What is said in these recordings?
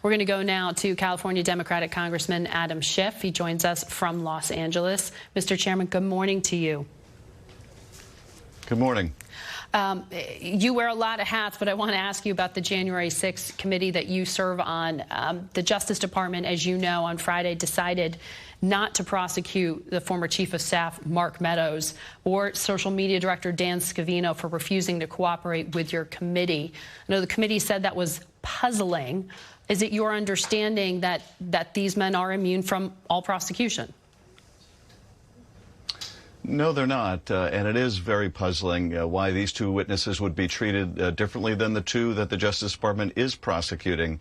We're going to go now to California Democratic Congressman Adam Schiff. He joins us from Los Angeles. Mr. Chairman, good morning to you. Good morning. You wear a lot of hats, but I want to ask you about the January 6th committee that you serve on. The Justice Department, as you know, on Friday decided not to prosecute the former Chief of Staff, Mark Meadows, or Social Media Director Dan Scavino for refusing to cooperate with your committee. I know the committee said that was puzzling. Is it your understanding that these men are immune from all prosecution? No, they're not, and it is very puzzling why these two witnesses would be treated differently than the two that the Justice Department is prosecuting.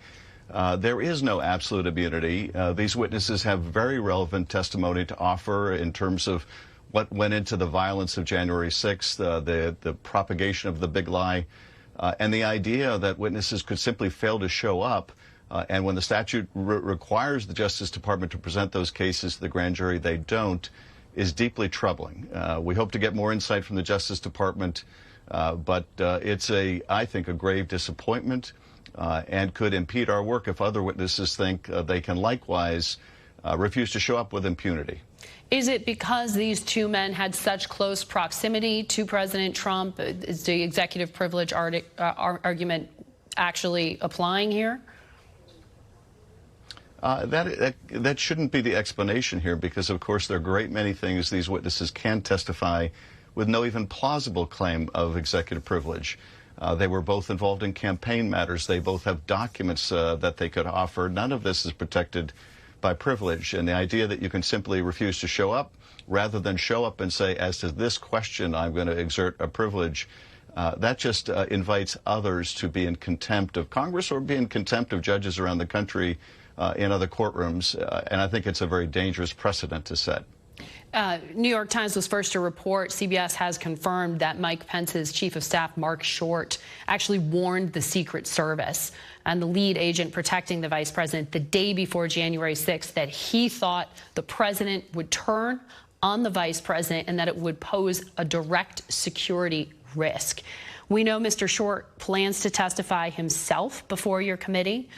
There is no absolute immunity. These witnesses have very relevant testimony to offer in terms of what went into the violence of January 6th, the propagation of the big lie, and the idea that witnesses could simply fail to show up. And when the statute requires the Justice Department to present those cases to the grand jury, they don't, is deeply troubling. We hope to get more insight from the Justice Department, but it's I think, a grave disappointment and could impede our work if other witnesses think they can likewise refuse to show up with impunity. Is it because these two men had such close proximity to President Trump? Is the executive privilege argument actually applying here? That shouldn't be the explanation here, because, of course, there are a great many things these witnesses can testify with no even plausible claim of executive privilege. They were both involved in campaign matters. They both have documents that they could offer. None of this is protected by privilege. And the idea that you can simply refuse to show up rather than show up and say, as to this question, I'm going to exert a privilege, that just invites others to be in contempt of Congress or be in contempt of judges around the country in other courtrooms, and I think it's a very dangerous precedent to set. New York Times was first to report CBS has confirmed that Mike Pence's Chief of Staff, Mark Short, actually warned the Secret Service and the lead agent protecting the vice president the day before January 6th that he thought the president would turn on the vice president and that it would pose a direct security risk. We know Mr. Short plans to testify himself before your committee.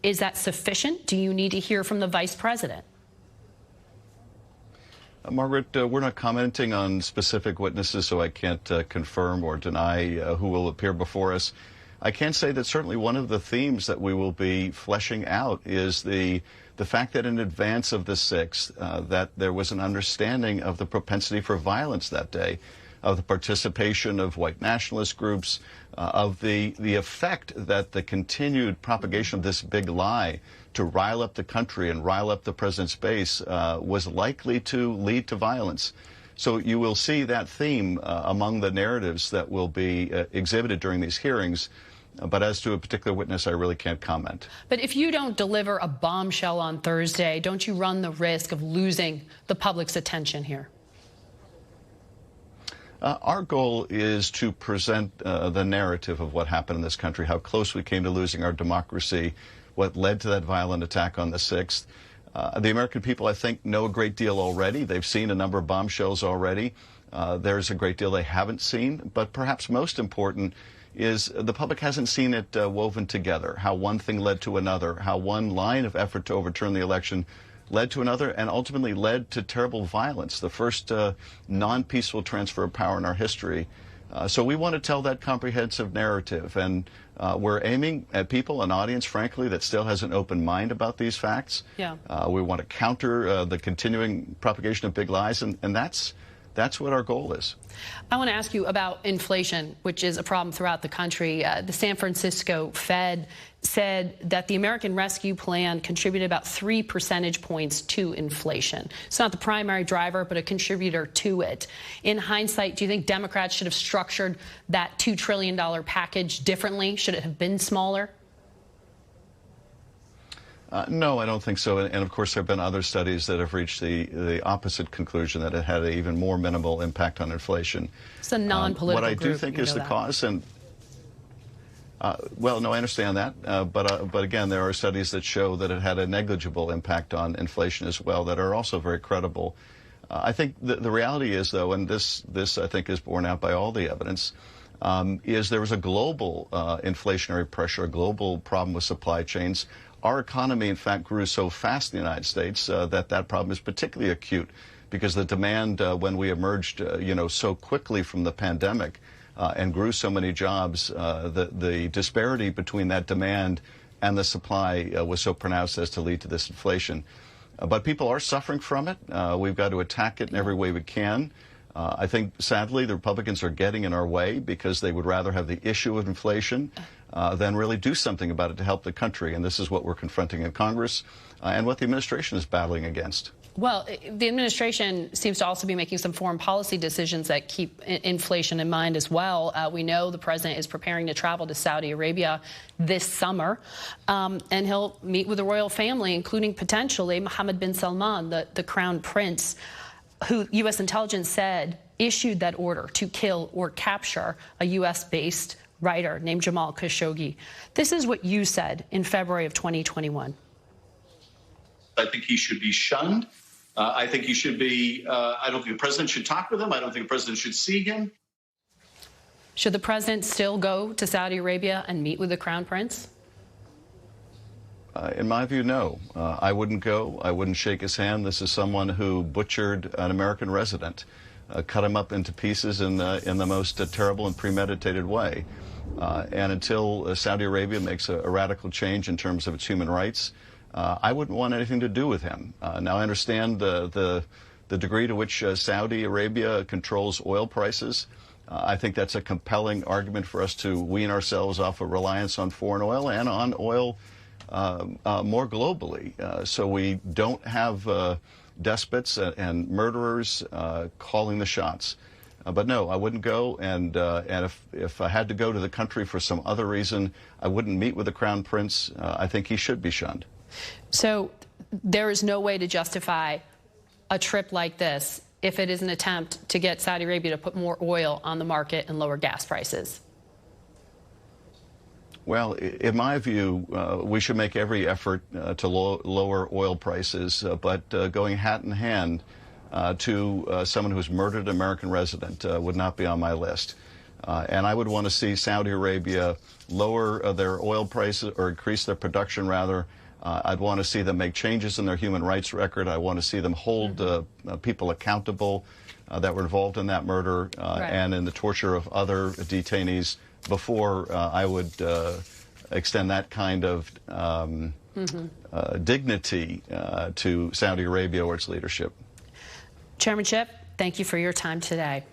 Is that sufficient? Do you need to hear from the vice president? Margaret, we're not commenting on specific witnesses, so I can't confirm or deny who will appear before us. I can say that certainly one of the themes that we will be fleshing out is the fact that in advance of the 6th, that there was an understanding of the propensity for violence that day, of the participation of white nationalist groups, of the effect that the continued propagation of this big lie to rile up the country and rile up the president's base was likely to lead to violence. So you will see that theme among the narratives that will be exhibited during these hearings. But as to a particular witness, I really can't comment. But if you don't deliver a bombshell on Thursday, don't you run the risk of losing the public's attention here? Our goal is to present the narrative of what happened in this country, how close we came to losing our democracy, what led to that violent attack on the 6th. The American people, I think, know a great deal already. They've seen a number of bombshells already. There's a great deal they haven't seen. But perhaps most important is the public hasn't seen it woven together, how one thing led to another, how one line of effort to overturn the election led to another, and ultimately led to terrible violence, the first non-peaceful transfer of power in our history. So we want to tell that comprehensive narrative, and we're aiming at people, an audience, frankly, that still has an open mind about these facts. Yeah. We want to counter the continuing propagation of big lies, and that's what our goal is. I want to ask you about inflation, which is a problem throughout the country. The San Francisco Fed said that the American Rescue Plan contributed about 3 percentage points to inflation. It's not the primary driver, but a contributor to it. In hindsight, do you think Democrats should have structured that $2 trillion package differently? Should it have been smaller? No, I don't think so. And of course, there have been other studies that have reached the opposite conclusion, that it had an even more minimal impact on inflation. It's a non-political What I do think is the cause, and well, no, I understand that. But again, there are studies that show that it had a negligible impact on inflation as well that are also very credible. I think the reality is, though, and this I think is borne out by all the evidence, is there was a global inflationary pressure, a global problem with supply chains. Our economy, in fact, grew so fast in the United States that problem is particularly acute because the demand when we emerged, so quickly from the pandemic and grew so many jobs, the disparity between that demand and the supply was so pronounced as to lead to this inflation. But people are suffering from it. We've got to attack it in every way we can. I think, sadly, the Republicans are getting in our way because they would rather have the issue of inflation than really do something about it to help the country. And this is what we're confronting in Congress and what the administration is battling against. Well, the administration seems to also be making some foreign policy decisions that keep inflation in mind as well. We know the president is preparing to travel to Saudi Arabia this summer, and he'll meet with the royal family, including potentially Mohammed bin Salman, the crown prince, who U.S. intelligence said issued that order to kill or capture a U.S.-based writer named Jamal Khashoggi. This is what you said in February of 2021. I think he should be shunned. I think he should be, I don't think the president should talk with him. I don't think the president should see him. Should the president still go to Saudi Arabia and meet with the crown prince? In my view, no. I wouldn't go. I wouldn't shake his hand. This is someone who butchered an American resident, cut him up into pieces in the most terrible and premeditated way. And until Saudi Arabia makes a radical change in terms of its human rights, I wouldn't want anything to do with him. Now, I understand the degree to which Saudi Arabia controls oil prices. I think that's a compelling argument for us to wean ourselves off of reliance on foreign oil and on oil more globally, so we don't have despots and murderers calling the shots. But no, I wouldn't go, and if I had to go to the country for some other reason, I wouldn't meet with the crown prince. I think he should be shunned. So there is no way to justify a trip like this if it is an attempt to get Saudi Arabia to put more oil on the market and lower gas prices. Well, in my view, we should make every effort to lower oil prices, but going hat in hand to someone who's murdered an American resident would not be on my list. And I would want to see Saudi Arabia lower their oil prices or increase their production, rather. I'd want to see them make changes in their human rights record. I want to see them hold people accountable that were involved in that murder and in the torture of other detainees before I would extend that kind of dignity to Saudi Arabia or its leadership. Chairman Schiff, thank you for your time today.